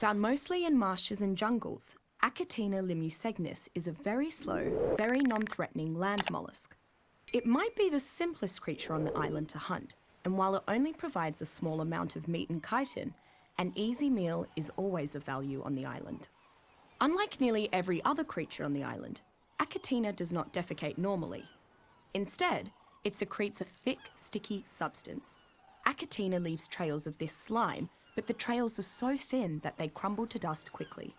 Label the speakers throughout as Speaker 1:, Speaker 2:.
Speaker 1: Found mostly in marshes and jungles, Achatina limusegnis is a very slow, very non-threatening land mollusk. It might be the simplest creature on the island to hunt, and while it only provides a small amount of meat and chitin, an easy meal is always of value on the island. Unlike nearly every other creature on the island, Achatina does not defecate normally. Instead, it secretes a thick, sticky substance. Achatina leaves trails of this slime, but the trails are so thin that they crumble to dust quickly.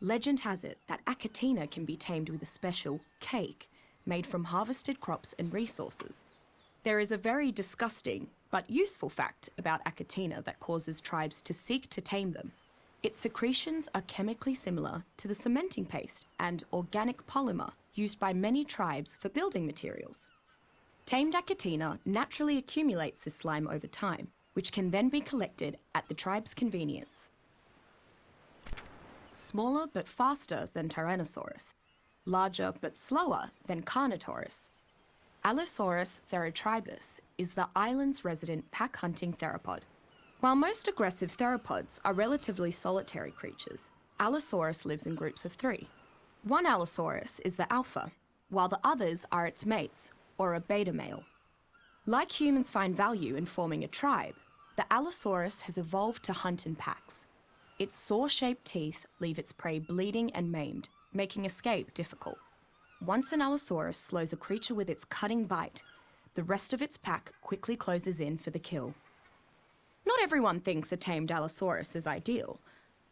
Speaker 1: Legend has it that Achatina can be tamed with a special cake made from harvested crops and resources. There is a very disgusting but useful fact about Achatina that causes tribes to seek to tame them. Its secretions are chemically similar to the cementing paste and organic polymer used by many tribes for building materials. Tamed Achatina naturally accumulates this slime over time, which can then be collected at the tribe's convenience. Smaller but faster than Tyrannosaurus, larger but slower than Carnotaurus, Allosaurus therotribus is the island's resident pack-hunting theropod. While most aggressive theropods are relatively solitary creatures, Allosaurus lives in groups of 3. One Allosaurus is the alpha, while the others are its mates, or a beta male. Like humans find value in forming a tribe, the Allosaurus has evolved to hunt in packs. Its saw-shaped teeth leave its prey bleeding and maimed, making escape difficult. Once an Allosaurus slows a creature with its cutting bite, the rest of its pack quickly closes in for the kill. Not everyone thinks a tamed Allosaurus is ideal.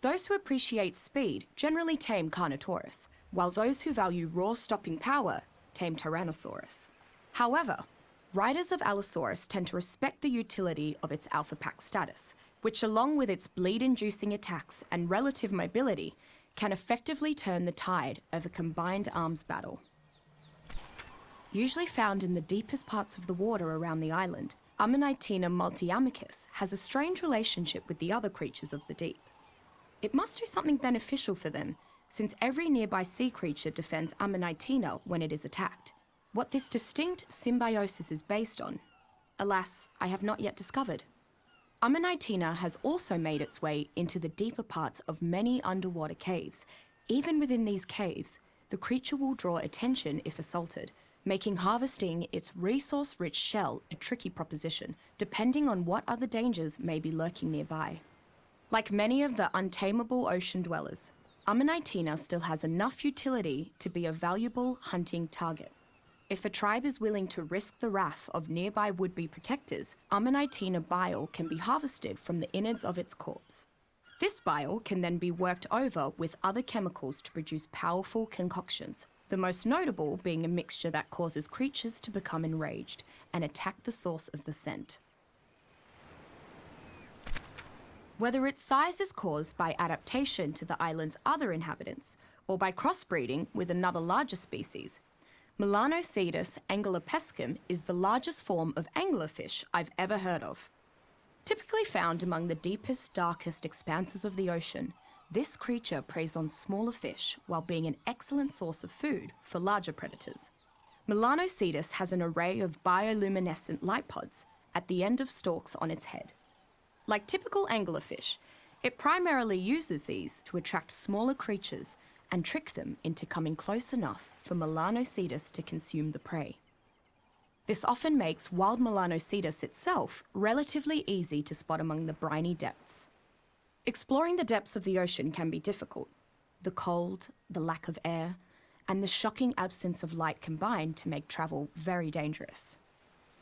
Speaker 1: Those who appreciate speed generally tame Carnotaurus, while those who value raw stopping power tame Tyrannosaurus. However, riders of Allosaurus tend to respect the utility of its alpha pack status, which along with its bleed-inducing attacks and relative mobility, can effectively turn the tide of a combined arms battle. Usually found in the deepest parts of the water around the island, Ammonitina multiamicus has a strange relationship with the other creatures of the deep. It must do something beneficial for them, since every nearby sea creature defends Ammonitina when it is attacked. What this distinct symbiosis is based on, alas, I have not yet discovered. Ammonitina has also made its way into the deeper parts of many underwater caves. Even within these caves, the creature will draw attention if assaulted, making harvesting its resource-rich shell a tricky proposition, depending on what other dangers may be lurking nearby. Like many of the untamable ocean dwellers, Ammonitina still has enough utility to be a valuable hunting target. If a tribe is willing to risk the wrath of nearby would-be protectors, Ammonitina bile can be harvested from the innards of its corpse. This bile can then be worked over with other chemicals to produce powerful concoctions, the most notable being a mixture that causes creatures to become enraged and attack the source of the scent. Whether its size is caused by adaptation to the island's other inhabitants or by crossbreeding with another larger species, Melanocetus angulopescum is the largest form of anglerfish I've ever heard of. Typically found among the deepest, darkest expanses of the ocean, this creature preys on smaller fish while being an excellent source of food for larger predators. Melanocetus has an array of bioluminescent light pods at the end of stalks on its head. Like typical anglerfish, it primarily uses these to attract smaller creatures and trick them into coming close enough for Melanocetus to consume the prey. This often makes wild Melanocetus itself relatively easy to spot among the briny depths. Exploring the depths of the ocean can be difficult. The cold, the lack of air, and the shocking absence of light combine to make travel very dangerous.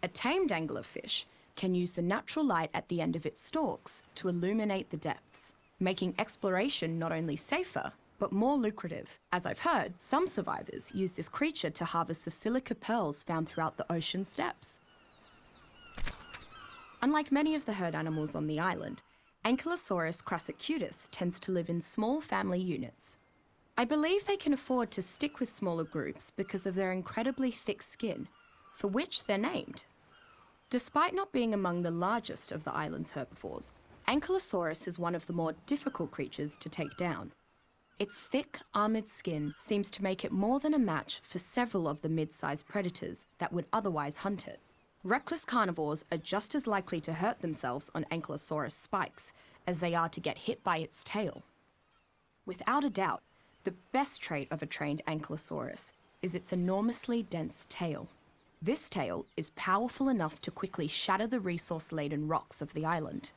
Speaker 1: A tamed anglerfish can use the natural light at the end of its stalks to illuminate the depths, making exploration not only safer, but more lucrative. As I've heard, some survivors use this creature to harvest the silica pearls found throughout the ocean's depths. Unlike many of the herd animals on the island, Ankylosaurus crassicutus tends to live in small family units. I believe they can afford to stick with smaller groups because of their incredibly thick skin, for which they're named. Despite not being among the largest of the island's herbivores, Ankylosaurus is one of the more difficult creatures to take down. Its thick, armoured skin seems to make it more than a match for several of the mid-sized predators that would otherwise hunt it. Reckless carnivores are just as likely to hurt themselves on Ankylosaurus spikes as they are to get hit by its tail. Without a doubt, the best trait of a trained Ankylosaurus is its enormously dense tail. This tail is powerful enough to quickly shatter the resource-laden rocks of the island.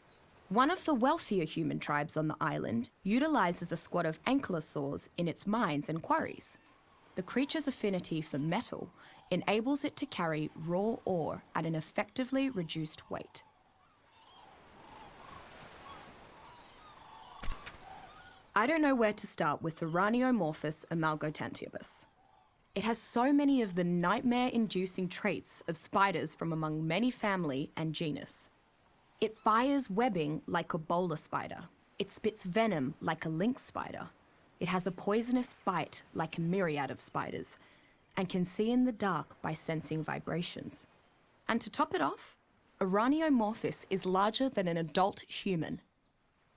Speaker 1: One of the wealthier human tribes on the island utilizes a squad of ankylosaurs in its mines and quarries. The creature's affinity for metal enables it to carry raw ore at an effectively reduced weight. I don't know where to start with Araneomorphous amalgotantibus. It has so many of the nightmare-inducing traits of spiders from among many family and genus. It fires webbing like a bowler spider. It spits venom like a lynx spider. It has a poisonous bite like a myriad of spiders, and can see in the dark by sensing vibrations. And to top it off, Araneomorphous is larger than an adult human.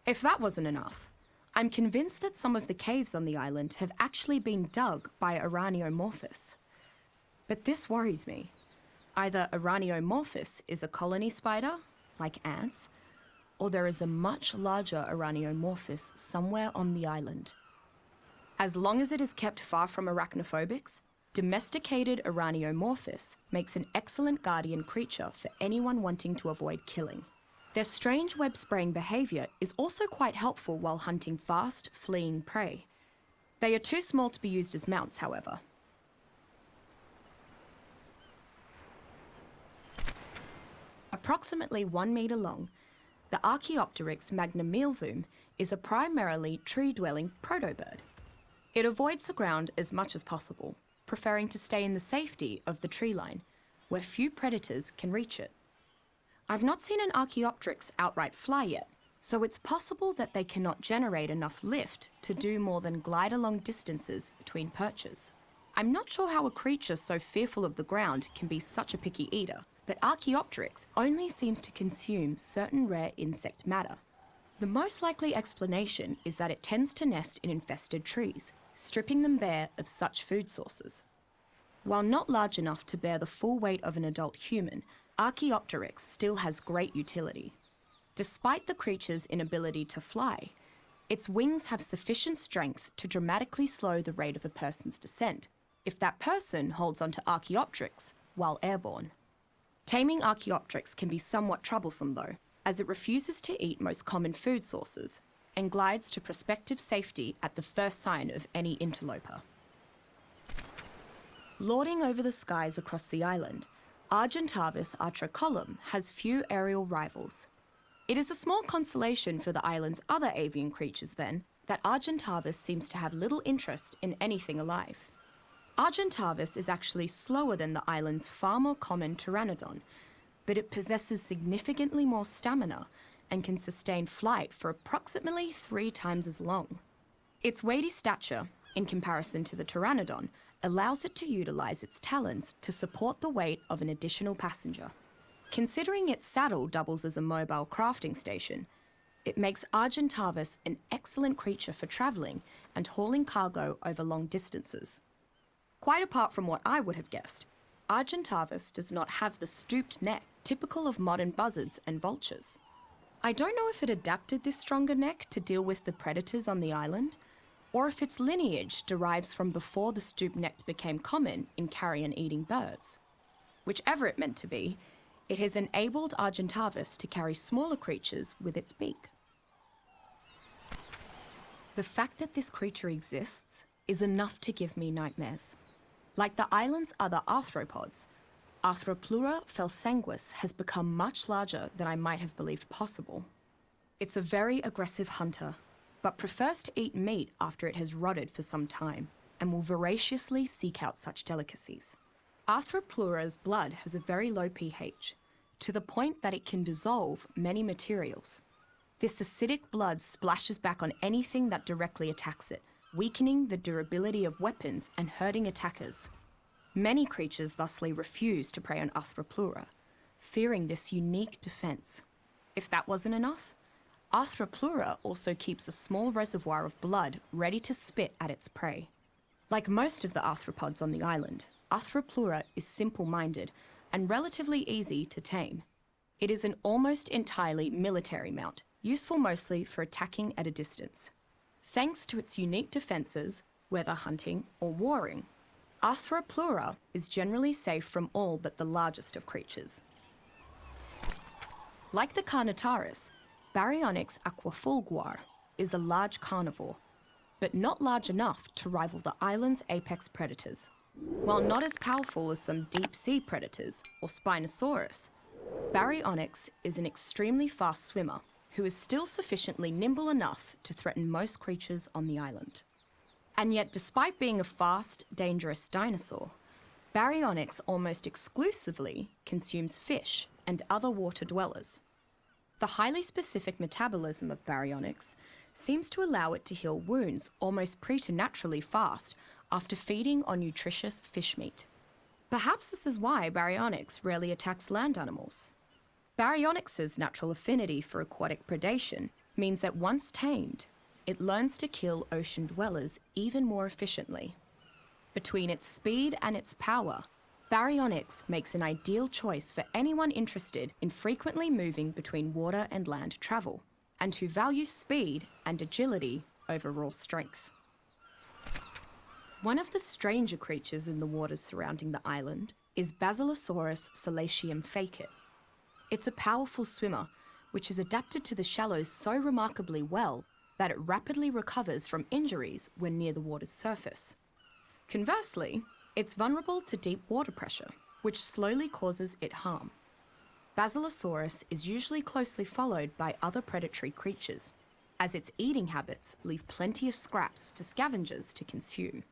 Speaker 1: If that wasn't enough, I'm convinced that some of the caves on the island have actually been dug by Araneomorphous. But this worries me. Either Araneomorphous is a colony spider, like ants, or there is a much larger Araneomorphous somewhere on the island. As long as it is kept far from arachnophobics, domesticated Araneomorphous makes an excellent guardian creature for anyone wanting to avoid killing. Their strange web-spraying behaviour is also quite helpful while hunting fast, fleeing prey. They are too small to be used as mounts, however. Approximately 1 metre long, the Archaeopteryx magnamealvum is a primarily tree-dwelling protobird. It avoids the ground as much as possible, preferring to stay in the safety of the tree line, where few predators can reach it. I've not seen an Archaeopteryx outright fly yet, so it's possible that they cannot generate enough lift to do more than glide along distances between perches. I'm not sure how a creature so fearful of the ground can be such a picky eater, but Archaeopteryx only seems to consume certain rare insect matter. The most likely explanation is that it tends to nest in infested trees, stripping them bare of such food sources. While not large enough to bear the full weight of an adult human, Archaeopteryx still has great utility. Despite the creature's inability to fly, its wings have sufficient strength to dramatically slow the rate of a person's descent, if that person holds onto Archaeopteryx while airborne. Taming Archaeopteryx can be somewhat troublesome though, as it refuses to eat most common food sources, and glides to prospective safety at the first sign of any interloper. Lording over the skies across the island, Argentavis atracolum has few aerial rivals. It is a small consolation for the island's other avian creatures, then, that Argentavis seems to have little interest in anything alive. Argentavis is actually slower than the island's far more common pteranodon, but it possesses significantly more stamina and can sustain flight for approximately 3 times as long. Its weighty stature, in comparison to the pteranodon, allows it to utilize its talons to support the weight of an additional passenger. Considering its saddle doubles as a mobile crafting station, it makes Argentavis an excellent creature for travelling and hauling cargo over long distances. Quite apart from what I would have guessed, Argentavis does not have the stooped neck typical of modern buzzards and vultures. I don't know if it adapted this stronger neck to deal with the predators on the island, or if its lineage derives from before the stoop neck became common in carrion-eating birds. Whichever it meant to be, it has enabled Argentavis to carry smaller creatures with its beak. The fact that this creature exists is enough to give me nightmares. Like the island's other arthropods, Arthropluera felsanguis has become much larger than I might have believed possible. It's a very aggressive hunter, but prefers to eat meat after it has rotted for some time, and will voraciously seek out such delicacies. Arthropluera's blood has a very low pH, to the point that it can dissolve many materials. This acidic blood splashes back on anything that directly attacks it, weakening the durability of weapons and hurting attackers. Many creatures thusly refuse to prey on Arthropluera, fearing this unique defense. If that wasn't enough, Arthropluera also keeps a small reservoir of blood ready to spit at its prey. Like most of the arthropods on the island, Arthropluera is simple-minded and relatively easy to tame. It is an almost entirely military mount, useful mostly for attacking at a distance. thanks to its unique defences, whether hunting or warring. Arthropluera is generally safe from all but the largest of creatures. Like the Carnotaurus, Baryonyx aquafulguar is a large carnivore, but not large enough to rival the island's apex predators. While not as powerful as some deep-sea predators or Spinosaurus, Baryonyx is an extremely fast swimmer who is still sufficiently nimble enough to threaten most creatures on the island. And yet, despite being a fast, dangerous dinosaur, Baryonyx almost exclusively consumes fish and other water dwellers. The highly specific metabolism of Baryonyx seems to allow it to heal wounds almost preternaturally fast after feeding on nutritious fish meat. Perhaps this is why Baryonyx rarely attacks land animals. Baryonyx's natural affinity for aquatic predation means that once tamed, it learns to kill ocean dwellers even more efficiently. Between its speed and its power, Baryonyx makes an ideal choice for anyone interested in frequently moving between water and land travel, and who values speed and agility over raw strength. One of the stranger creatures in the waters surrounding the island is Basilosaurus salatium facit. It's a powerful swimmer, which is adapted to the shallows so remarkably well that it rapidly recovers from injuries when near the water's surface. Conversely, it's vulnerable to deep water pressure, which slowly causes it harm. Basilosaurus is usually closely followed by other predatory creatures, as its eating habits leave plenty of scraps for scavengers to consume.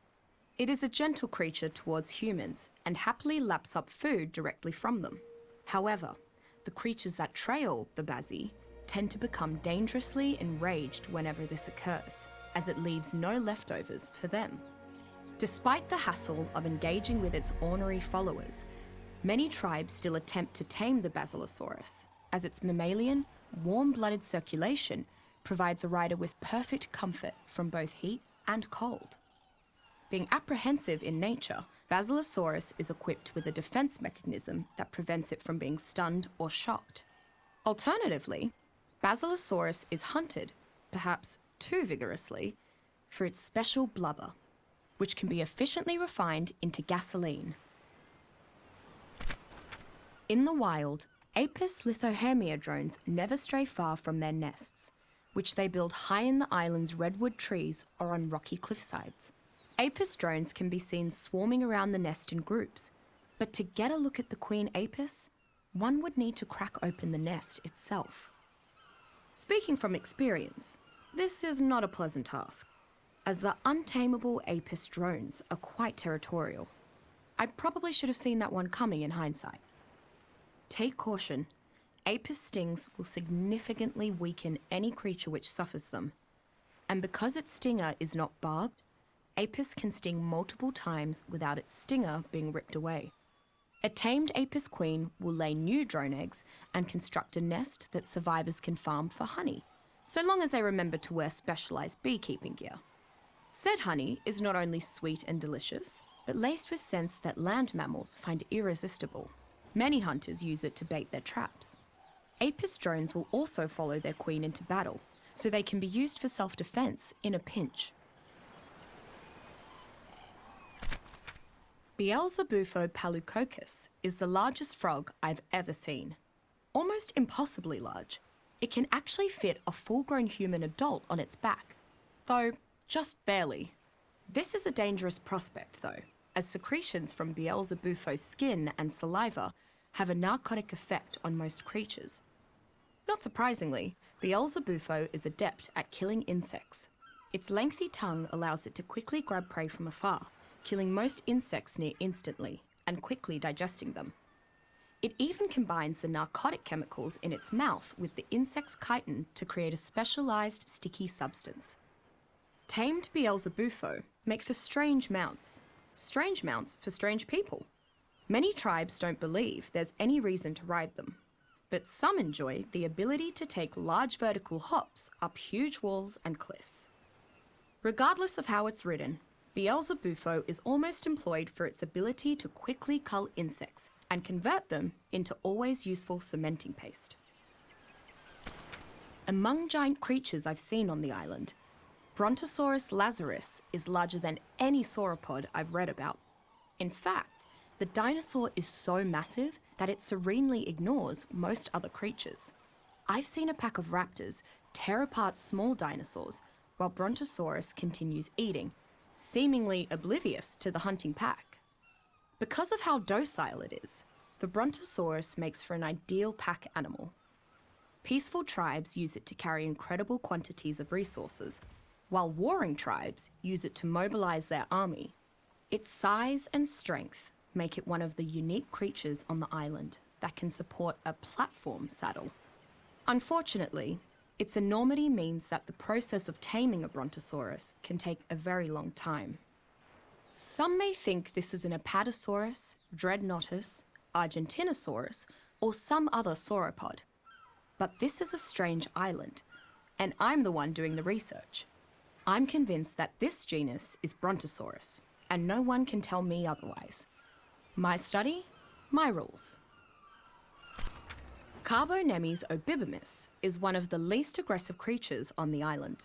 Speaker 1: It is a gentle creature towards humans and happily laps up food directly from them. However, the creatures that trail the Basi tend to become dangerously enraged whenever this occurs, as it leaves no leftovers for them. Despite the hassle of engaging with its ornery followers, many tribes still attempt to tame the Basilosaurus, as its mammalian, warm-blooded circulation provides a rider with perfect comfort from both heat and cold. Being apprehensive in nature, Basilosaurus is equipped with a defense mechanism that prevents it from being stunned or shocked. Alternatively, Basilosaurus is hunted, perhaps too vigorously, for its special blubber, which can be efficiently refined into gasoline. In the wild, Apis lithohermia drones never stray far from their nests, which they build high in the island's redwood trees or on rocky cliffsides. Apis drones can be seen swarming around the nest in groups, but to get a look at the queen apis, one would need to crack open the nest itself. Speaking from experience, this is not a pleasant task, as the untamable apis drones are quite territorial. I probably should have seen that one coming in hindsight. Take caution. Apis stings will significantly weaken any creature which suffers them, and because its stinger is not barbed, Apis can sting multiple times without its stinger being ripped away. A tamed Apis queen will lay new drone eggs and construct a nest that survivors can farm for honey, so long as they remember to wear specialised beekeeping gear. Said honey is not only sweet and delicious, but laced with scents that land mammals find irresistible. Many hunters use it to bait their traps. Apis drones will also follow their queen into battle, so they can be used for self-defense in a pinch. Beelzebufo palucocus is the largest frog I've ever seen. Almost impossibly large, it can actually fit a full-grown human adult on its back, though just barely. This is a dangerous prospect though, as secretions from Beelzebufo's skin and saliva have a narcotic effect on most creatures. Not surprisingly, Beelzebufo is adept at killing insects. Its lengthy tongue allows it to quickly grab prey from afar, killing most insects near instantly and quickly digesting them. It even combines the narcotic chemicals in its mouth with the insect's chitin to create a specialized sticky substance. Tamed Beelzebufo make for strange mounts for strange people. Many tribes don't believe there's any reason to ride them, but some enjoy the ability to take large vertical hops up huge walls and cliffs. Regardless of how it's ridden, Beelzebufo is almost employed for its ability to quickly cull insects and convert them into always useful cementing paste. Among giant creatures I've seen on the island, Brontosaurus lazarus is larger than any sauropod I've read about. In fact, the dinosaur is so massive that it serenely ignores most other creatures. I've seen a pack of raptors tear apart small dinosaurs while Brontosaurus continues eating, seemingly oblivious to the hunting pack. Because of how docile it is, the Brontosaurus makes for an ideal pack animal. Peaceful tribes use it to carry incredible quantities of resources, while warring tribes use it to mobilize their army. Its size and strength make it one of the unique creatures on the island that can support a platform saddle. Unfortunately, its enormity means that the process of taming a Brontosaurus can take a very long time. Some may think this is an Apatosaurus, Dreadnoughtus, Argentinosaurus, or some other sauropod. But this is a strange island, and I'm the one doing the research. I'm convinced that this genus is Brontosaurus, and no one can tell me otherwise. My study, my rules. Carbonemys obibimus is one of the least aggressive creatures on the island.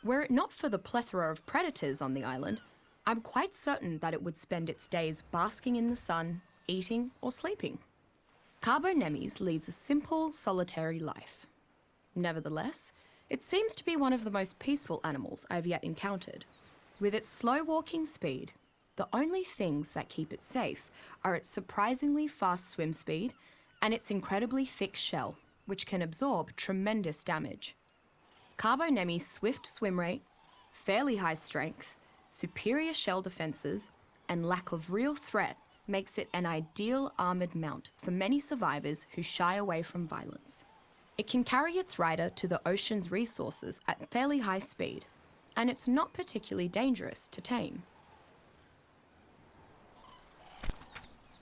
Speaker 1: Were it not for the plethora of predators on the island, I'm quite certain that it would spend its days basking in the sun, eating or sleeping. Carbonemys leads a simple, solitary life. Nevertheless, it seems to be one of the most peaceful animals I've yet encountered. With its slow walking speed, the only things that keep it safe are its surprisingly fast swim speed and its incredibly thick shell, which can absorb tremendous damage. Carbonemys' swift swim rate, fairly high strength, superior shell defenses, and lack of real threat makes it an ideal armoured mount for many survivors who shy away from violence. It can carry its rider to the ocean's resources at fairly high speed, and it's not particularly dangerous to tame.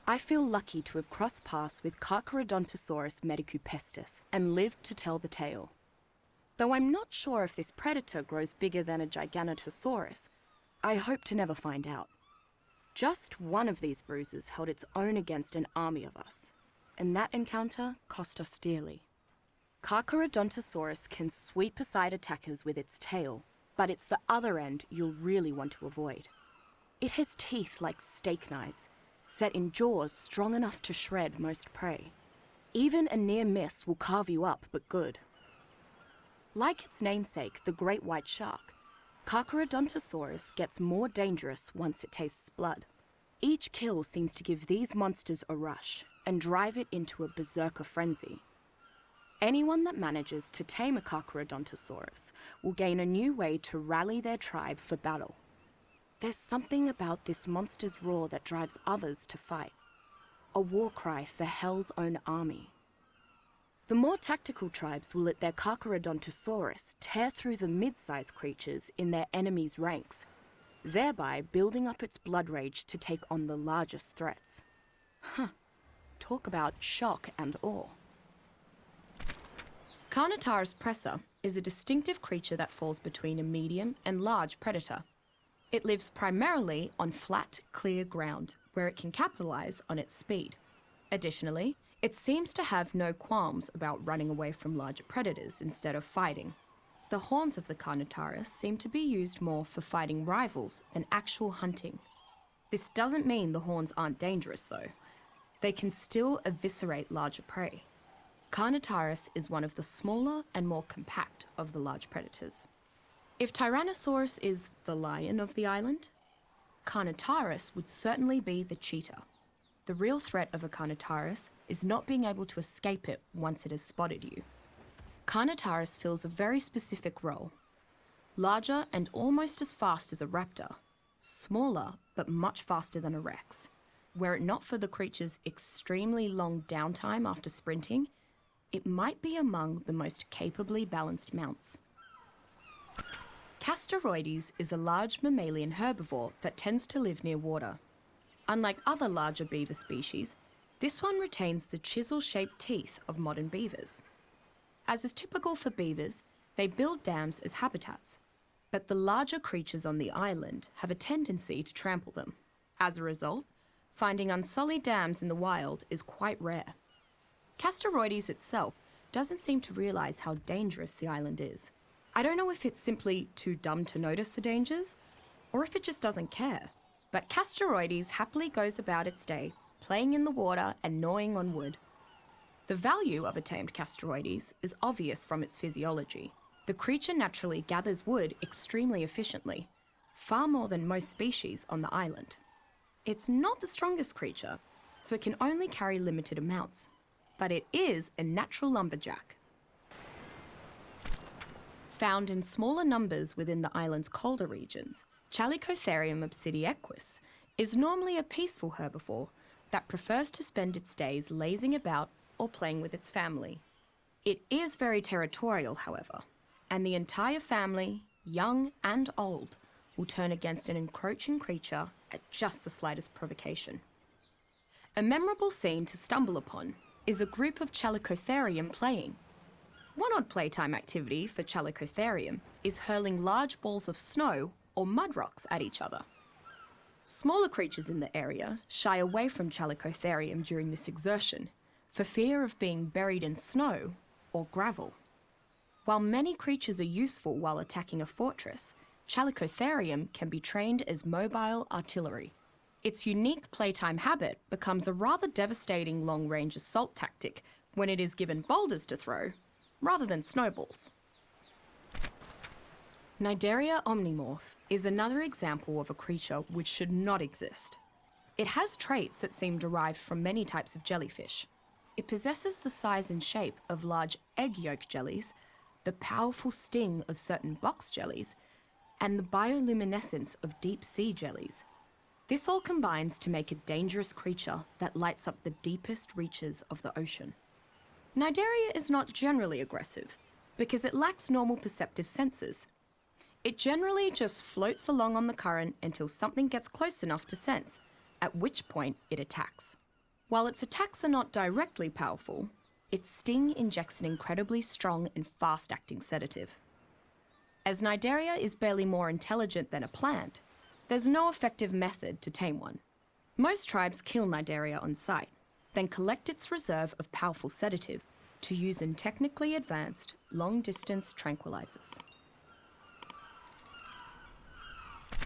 Speaker 1: I feel lucky to have crossed paths with Carcharodontosaurus medicupestis and lived to tell the tale. Though I'm not sure if this predator grows bigger than a Giganotosaurus, I hope to never find out. Just one of these bruises held its own against an army of us, and that encounter cost us dearly. Carcharodontosaurus can sweep aside attackers with its tail, but it's the other end you'll really want to avoid. It has teeth like steak knives, set in jaws strong enough to shred most prey. Even a near miss will carve you up, but good. Like its namesake, the great white shark, Carcharodontosaurus gets more dangerous once it tastes blood. Each kill seems to give these monsters a rush and drive it into a berserker frenzy. Anyone that manages to tame a Carcharodontosaurus will gain a new way to rally their tribe for battle. There's something about this monster's roar that drives others to fight. A war cry for hell's own army. The more tactical tribes will let their Carcharodontosaurus tear through the mid-sized creatures in their enemies' ranks, thereby building up its blood rage to take on the largest threats. Talk about shock and awe. Carnotaurus presa is a distinctive creature that falls between a medium and large predator. It lives primarily on flat, clear ground, where it can capitalize on its speed. Additionally, it seems to have no qualms about running away from larger predators instead of fighting. The horns of the Carnotaurus seem to be used more for fighting rivals than actual hunting. This doesn't mean the horns aren't dangerous, though. They can still eviscerate larger prey. Carnotaurus is one of the smaller and more compact of the large predators. If Tyrannosaurus is the lion of the island, Carnotaurus would certainly be the cheetah. The real threat of a Carnotaurus is not being able to escape it once it has spotted you. Carnotaurus fills a very specific role. Larger and almost as fast as a raptor, smaller but much faster than a rex. Were it not for the creature's extremely long downtime after sprinting, it might be among the most capably balanced mounts. Castoroides is a large mammalian herbivore that tends to live near water. Unlike other larger beaver species, this one retains the chisel-shaped teeth of modern beavers. As is typical for beavers, they build dams as habitats, but the larger creatures on the island have a tendency to trample them. As a result, finding unsullied dams in the wild is quite rare. Castoroides itself doesn't seem to realize how dangerous the island is. I don't know if it's simply too dumb to notice the dangers, or if it just doesn't care. But Castoroides happily goes about its day, playing in the water and gnawing on wood. The value of a tamed Castoroides is obvious from its physiology. The creature naturally gathers wood extremely efficiently, far more than most species on the island. It's not the strongest creature, so it can only carry limited amounts, but it is a natural lumberjack. Found in smaller numbers within the island's colder regions, Chalicotherium obsidiequus is normally a peaceful herbivore that prefers to spend its days lazing about or playing with its family. It is very territorial, however, and the entire family, young and old, will turn against an encroaching creature at just the slightest provocation. A memorable scene to stumble upon is a group of Chalicotherium playing. One odd playtime activity for Chalicotherium is hurling large balls of snow or mud rocks at each other. Smaller creatures in the area shy away from Chalicotherium during this exertion for fear of being buried in snow or gravel. While many creatures are useful while attacking a fortress, Chalicotherium can be trained as mobile artillery. Its unique playtime habit becomes a rather devastating long-range assault tactic when it is given boulders to throw, rather than snowballs. Cnidaria omnimorph is another example of a creature which should not exist. It has traits that seem derived from many types of jellyfish. It possesses the size and shape of large egg yolk jellies, the powerful sting of certain box jellies, and the bioluminescence of deep sea jellies. This all combines to make a dangerous creature that lights up the deepest reaches of the ocean. Cnidaria is not generally aggressive because it lacks normal perceptive senses. It generally just floats along on the current until something gets close enough to sense, at which point it attacks. While its attacks are not directly powerful, its sting injects an incredibly strong and fast-acting sedative. As Cnidaria is barely more intelligent than a plant, there's no effective method to tame one. Most tribes kill Cnidaria on sight, then collect its reserve of powerful sedative to use in technically advanced, long-distance tranquilizers.